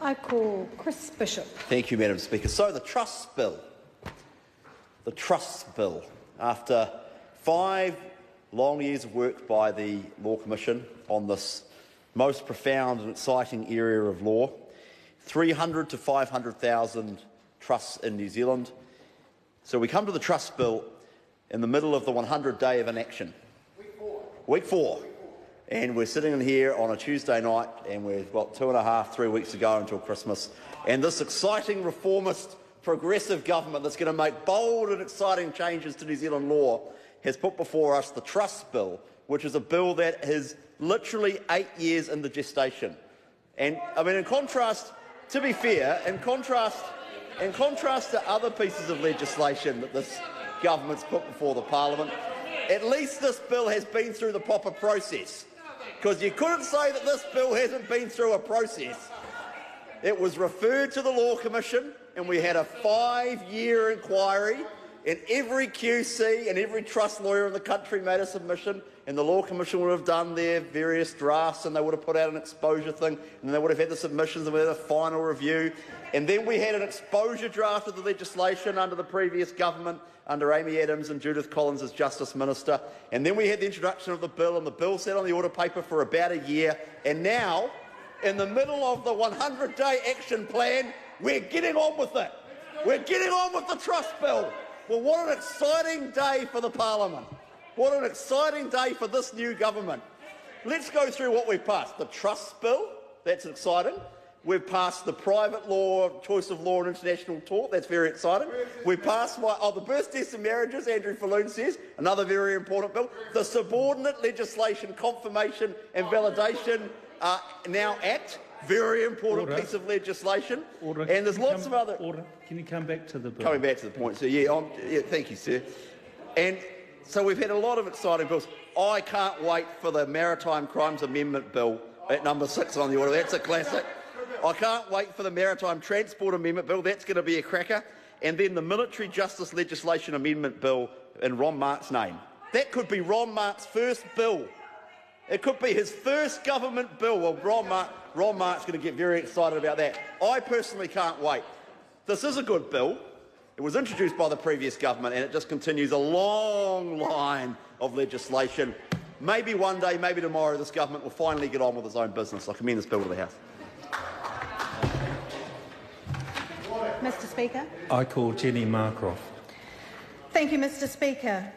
I call Chris Bishop. Thank you, Madam Speaker. So the Trust Bill. The Trust Bill. After 5 long years of work by the Law Commission on this most profound and exciting area of law, 300 to 500,000 trusts in New Zealand. So we come to the Trust Bill in the middle of the 100-day of inaction. Week four. And we're sitting in here on a Tuesday night, and we've got 3 weeks to go until Christmas. And this exciting reformist progressive government that's going to make bold and exciting changes to New Zealand law has put before us the Trust Bill, which is a bill that is literally 8 years into gestation. And I mean, in contrast, to be fair, in contrast to other pieces of legislation that this government's put before the Parliament, at least this bill has been through the proper process. Because you couldn't say that this bill hasn't been through a process. It was referred to the Law Commission, and we had a 5-year inquiry, and every QC and every trust lawyer in the country made a submission, and the Law Commission would have done their various drafts, and they would have put out an exposure thing, and they would have had the submissions, and we had a final review. And then we had an exposure draft of the legislation under the previous government, under Amy Adams and Judith Collins as Justice Minister. And then we had the introduction of the bill, and the bill sat on the order paper for about a year. And now, in the middle of the 100-day action plan, we're getting on with it. We're getting on with the Trust Bill. Well, what an exciting day for the Parliament. What an exciting day for this new government. Let's go through what we've passed. The Trust Bill, that's exciting. We've passed the private law, choice of law and international tort. That's very exciting. We've passed the births, deaths and marriages, Andrew Falloon says, another very important bill. The Subordinate Legislation Confirmation and Validation Now Act, very important piece of legislation. And there's lots of other... Can you come back to the bill? Coming back to the point, so yeah, thank you, sir. And so we've had a lot of exciting bills. I can't wait for the Maritime Crimes Amendment Bill at number 6 on the order. That's a classic. I can't wait for the Maritime Transport Amendment Bill. That's going to be a cracker. And then the Military Justice Legislation Amendment Bill in Ron Mark's name. That could be Ron Mark's first bill. It could be his first government bill. Well, Ron Mark's going to get very excited about that. I personally can't wait. This is a good bill. It was introduced by the previous government, and it just continues a long line of legislation. Maybe one day, maybe tomorrow, this government will finally get on with its own business. I commend this bill to the House. Mr Speaker. I call Jenny Marcroft. Thank you, Mr Speaker.